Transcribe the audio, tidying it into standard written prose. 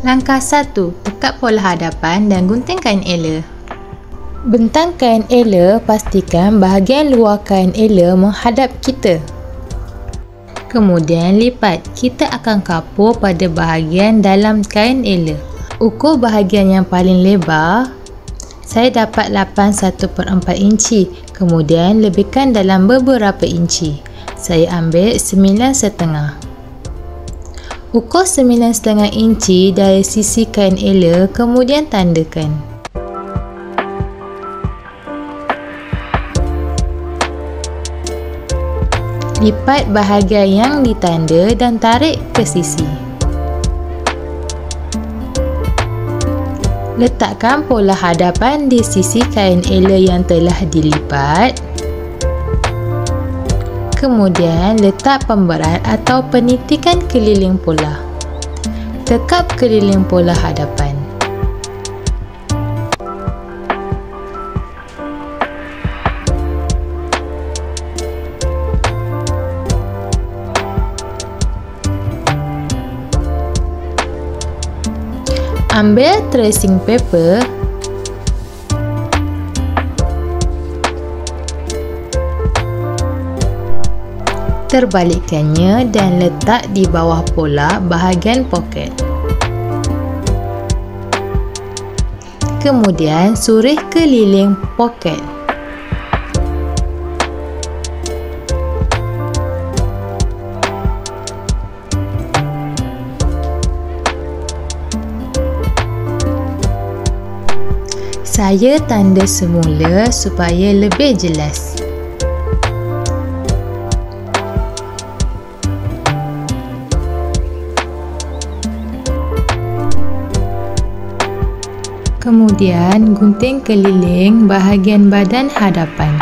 Langkah 1. Tekap pola hadapan dan gunting kain ela. Bentang kain ela, pastikan bahagian luar kain ela menghadap kita. Kemudian lipat. Kita akan kapur pada bahagian dalam kain ela. Ukur bahagian yang paling lebar. Saya dapat 8 1/4 inci. Kemudian lebihkan dalam beberapa inci. Saya ambil 9,5. Ukur 9,5 inci dari sisi kain ela, kemudian tandakan. Lipat bahagian yang ditanda dan tarik ke sisi. Letakkan pola hadapan di sisi kain ela yang telah dilipat. Kemudian letak pemberat atau penitikan keliling pola. Tekap keliling pola hadapan. Ambil tracing paper. Terbalikkannya dan letak di bawah pola bahagian poket. Kemudian surih keliling poket. Saya tanda semula supaya lebih jelas. Kemudian gunting keliling bahagian badan hadapan.